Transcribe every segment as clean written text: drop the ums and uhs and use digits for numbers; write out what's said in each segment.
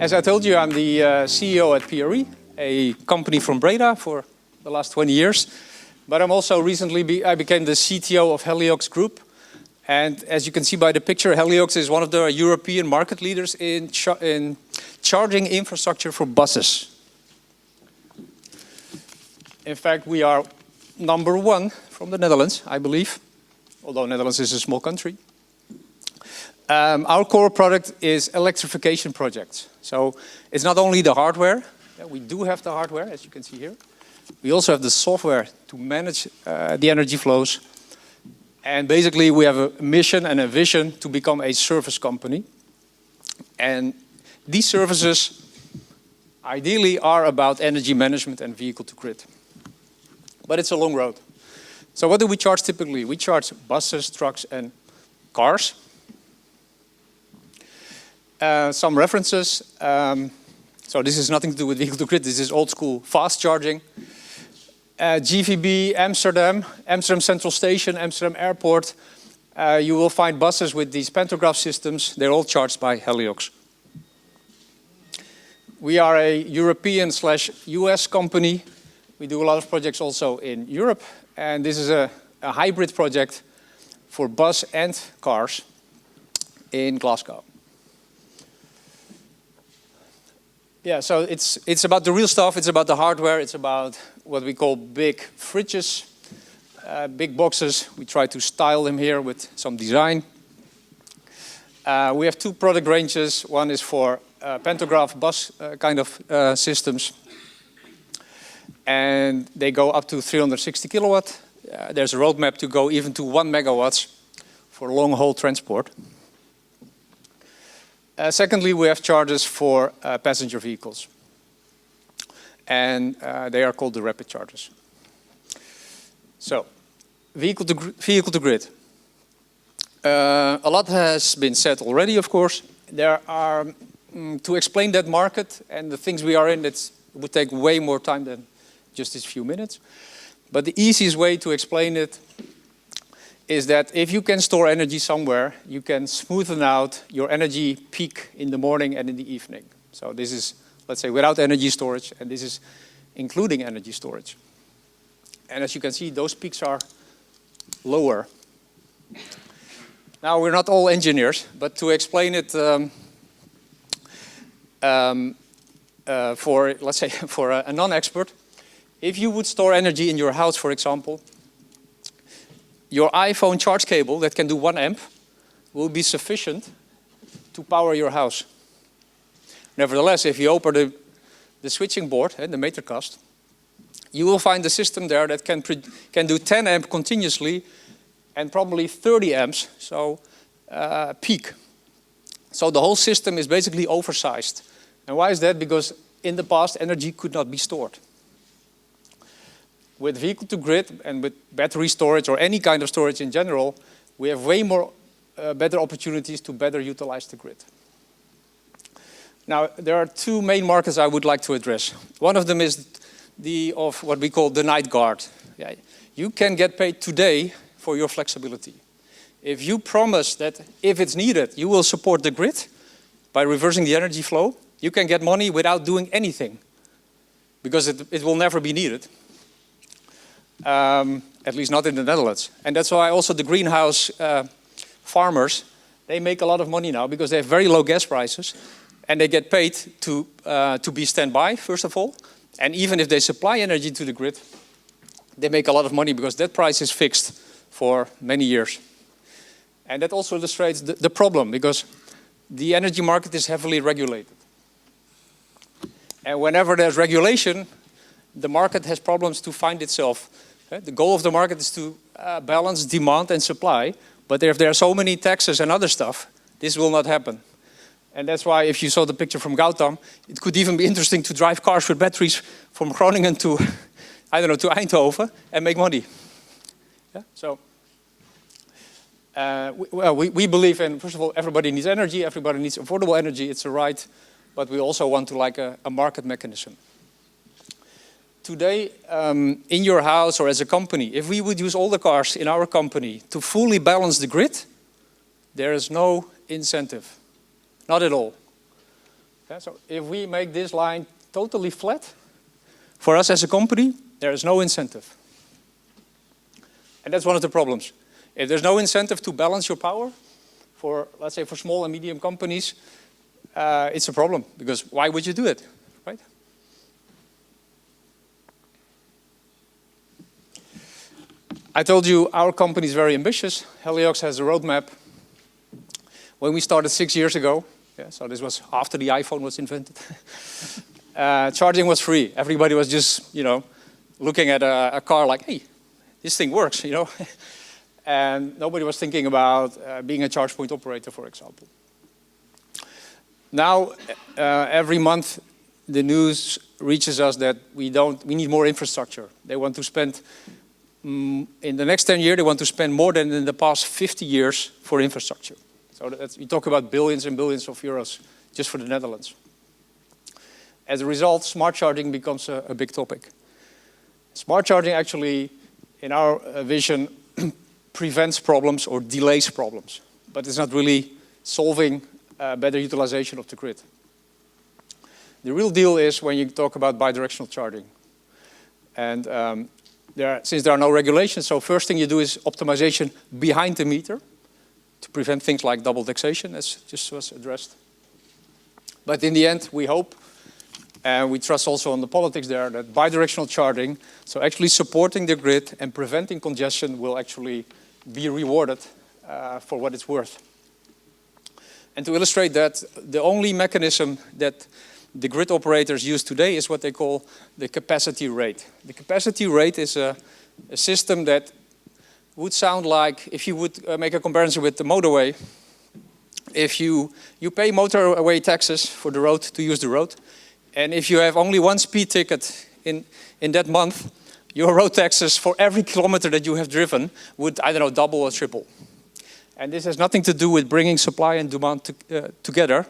As I told you, I'm the CEO at PRE, a company from Breda for the last 20 years. But I'm also I became the CTO of HELIOX Group. And as you can see by the picture, HELIOX is one of the European market leaders in charging infrastructure for buses. In fact, we are number one from the Netherlands, I believe, although Netherlands is a small country. Our core product is electrification projects. So it's not only the hardware. We do have the hardware, as you can see here. We also have the software to manage the energy flows. And basically, we have a mission and a vision to become a service company. And these services, ideally, are about energy management and vehicle-to-grid. But it's a long road. So what do we charge typically? We charge buses, trucks, and cars. Some references. So this is nothing to do with vehicle-to-grid. This is old-school fast charging. GVB, Amsterdam Central Station, Amsterdam Airport. You will find buses with these pantograph systems. They're all charged by HELIOX. We are a European/US company. We do a lot of projects also in Europe. And this is a hybrid project for bus and cars in Glasgow. Yeah, so it's about the real stuff. It's about the hardware. It's about what we call big fridges, big boxes. We try to style them here with some design. We have two product ranges. One is for pantograph bus kind of systems. And they go up to 360 kilowatt. There's a roadmap to go even to 1 megawatts for long-haul transport. Secondly, we have chargers for passenger vehicles. And they are called the rapid chargers. So, vehicle-to-grid. A lot has been said already, of course. There are, to explain that market and the things we are in, it would take way more time than just these few minutes. But the easiest way to explain it is that if you can store energy somewhere, you can smoothen out your energy peak in the morning and in the evening. So this is, let's say, without energy storage, and this is including energy storage. And as you can see, those peaks are lower. Now, we're not all engineers, but to explain it for, let's say, for a non-expert, if you would store energy in your house, for example, your iPhone charge cable that can do 1 amp will be sufficient to power your house. Nevertheless, if you open the switching board, the meterkast, you will find a system there that can do 10 amp continuously and probably 30 amps, so peak. So the whole system is basically oversized. And why is that? Because in the past, energy could not be stored. With vehicle-to-grid and with battery storage or any kind of storage in general, we have way more better opportunities to better utilize the grid. Now, there are two main markets I would like to address. One of them is of what we call the night guard. Yeah, you can get paid today for your flexibility. If you promise that if it's needed, you will support the grid by reversing the energy flow, you can get money without doing anything because it will never be needed. At least not in the Netherlands. And that's why also the greenhouse farmers, they make a lot of money now because they have very low gas prices and they get paid to be standby, first of all. And even if they supply energy to the grid, they make a lot of money because that price is fixed for many years. And that also illustrates the problem because the energy market is heavily regulated. And whenever there's regulation, the market has problems to find itself. The goal of the market is to balance demand and supply, but if there are so many taxes and other stuff, this will not happen. And that's why if you saw the picture from Gautam, it could even be interesting to drive cars with batteries from Groningen to, I don't know, to Eindhoven and make money. Yeah? So, we believe in, first of all, everybody needs energy, everybody needs affordable energy, it's a right, but we also want to like a market mechanism. Today, in your house or as a company, if we would use all the cars in our company to fully balance the grid, there is no incentive. Not at all. So if we make this line totally flat, for us as a company, there is no incentive. And that's one of the problems. If there's no incentive to balance your power, for, let's say, for small and medium companies, it's a problem, because why would you do it, right? I told you our company is very ambitious. HELIOX has a roadmap. When we started 6 years ago, so this was after the iPhone was invented, charging was free. Everybody was just, looking at a car like, hey, this thing works, And nobody was thinking about being a charge point operator, for example. Now, every month, the news reaches us that we need more infrastructure. They want to spend, in the next 10 years, they want to spend more than in the past 50 years for infrastructure. So we talk about billions and billions of euros just for the Netherlands. As a result, smart charging becomes a big topic. Smart charging actually, in our vision, prevents problems or delays problems, but it's not really solving better utilization of the grid. The real deal is when you talk about bidirectional charging. And since there are no regulations, so first thing you do is optimization behind the meter to prevent things like double taxation, as just was addressed. But in the end, we hope, and we trust also on the politics there, that bidirectional charging, so actually supporting the grid and preventing congestion, will actually be rewarded for what it's worth. And to illustrate that, the only mechanism that the grid operators use today is what they call the capacity rate. The capacity rate is a system that would sound like, if you would make a comparison with the motorway, if you pay motorway taxes for the road to use the road, and if you have only one speed ticket in that month, your road taxes for every kilometer that you have driven would, I don't know, double or triple. And this has nothing to do with bringing supply and demand together.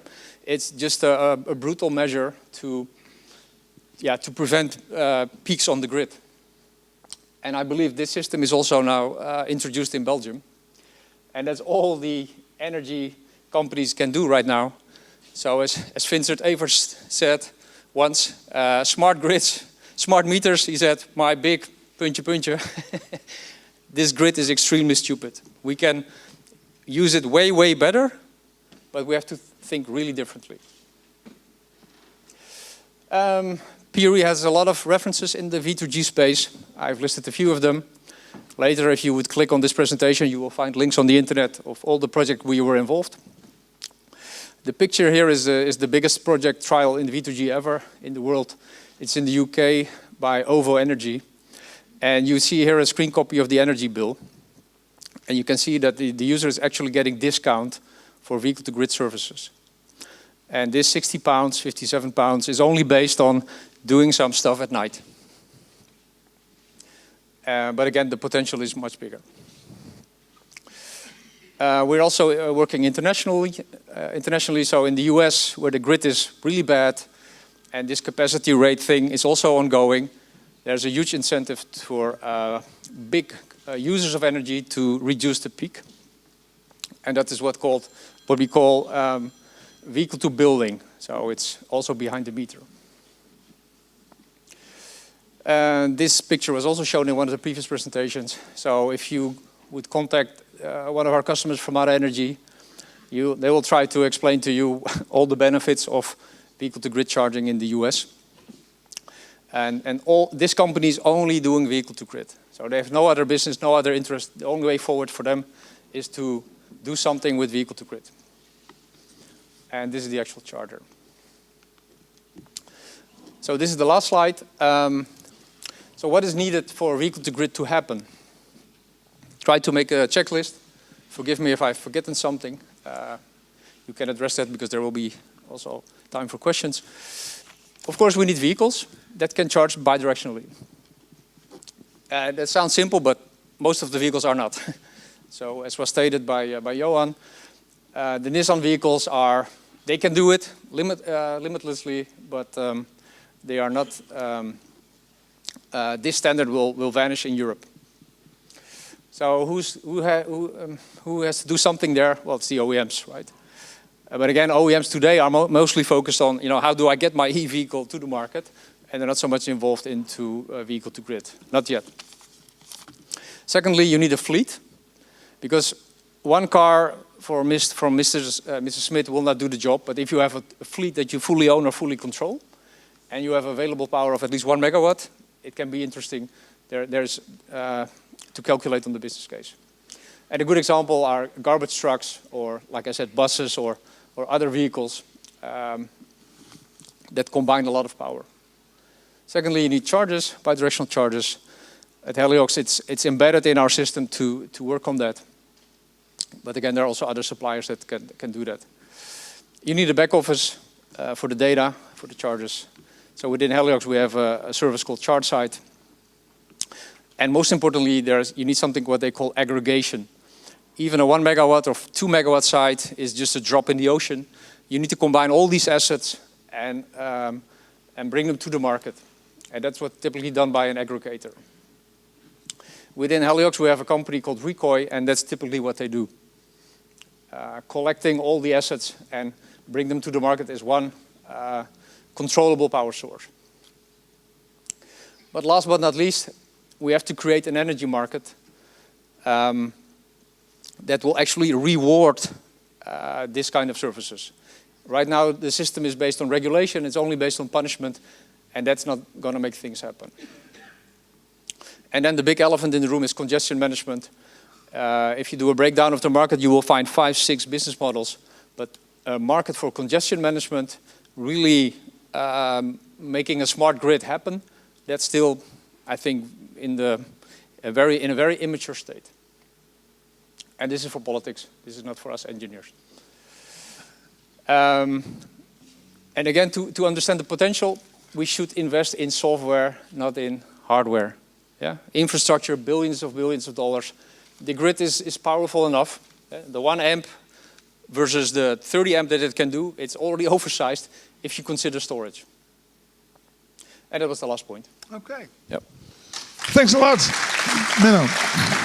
It's just a brutal measure to prevent peaks on the grid. And I believe this system is also now introduced in Belgium. And that's all the energy companies can do right now. So as Vincent Evers said once, smart grids, smart meters, he said, my big puntje. This grid is extremely stupid. We can use it way, way better, but we have to think really differently. PRE has a lot of references in the V2G space. I've listed a few of them. Later, if you would click on this presentation, you will find links on the internet of all the projects we were involved. The picture here is the biggest project trial in V2G ever in the world. It's in the UK by OVO Energy. And you see here a screen copy of the energy bill. And you can see that the user is actually getting discount for vehicle-to-grid services. And this £60, £57 is only based on doing some stuff at night. But again, the potential is much bigger. We're also working internationally. So in the US, where the grid is really bad, and this capacity rate thing is also ongoing, there's a huge incentive for big users of energy to reduce the peak. And that is what we call vehicle to building. So it's also behind the meter. This picture was also shown in one of the previous presentations. So if you would contact one of our customers from our energy, they will try to explain to you all the benefits of vehicle to grid charging in the US. And all this company is only doing vehicle to grid. So they have no other business, no other interest. The only way forward for them is to do something with vehicle to grid. And this is the actual charger. So this is the last slide. So what is needed for vehicle to grid to happen? Try to make a checklist. Forgive me if I've forgotten something. You can address that because there will be also time for questions. Of course, we need vehicles that can charge bidirectionally. That sounds simple, but most of the vehicles are not. So as was stated by Johan, the Nissan vehicles they can do it limitlessly, but they are not, this standard will vanish in Europe. So who has to do something there? Well, it's the OEMs, right? But again, OEMs today are mostly focused on, how do I get my e-vehicle to the market? And they're not so much involved into vehicle to grid. Not yet. Secondly, you need a fleet, because one car from Mr. Smith will not do the job. But if you have a fleet that you fully own or fully control, and you have available power of at least 1 megawatt, it can be interesting. There's to calculate on the business case. And a good example are garbage trucks, or like I said, buses or other vehicles that combine a lot of power. Secondly, you need chargers, bidirectional chargers. At HELIOX, it's embedded in our system to work on that. But again, there are also other suppliers that can do that. You need a back office for the data, for the chargers. So within HELIOX, we have a service called ChargeSite. And most importantly, you need something what they call aggregation. Even a 1 megawatt or 2 megawatt site is just a drop in the ocean. You need to combine all these assets and bring them to the market. And that's what's typically done by an aggregator. Within HELIOX, we have a company called Recoy, and that's typically what they do. Collecting all the assets and bring them to the market as one controllable power source. But last but not least, we have to create an energy market that will actually reward this kind of services. Right now, the system is based on regulation. It's only based on punishment, and that's not going to make things happen. And then the big elephant in the room is congestion management. If you do a breakdown of the market, you will find 5, 6 business models. But a market for congestion management, really making a smart grid happen, that's still, I think, in a very immature state. And this is for politics. This is not for us engineers. And again, to understand the potential, we should invest in software, not in hardware. Yeah? Infrastructure, billions of dollars. The grid is powerful enough. The 1 amp versus the 30 amp that it can do, it's already oversized if you consider storage. And that was the last point. Okay. Yep. Thanks a lot, Menno.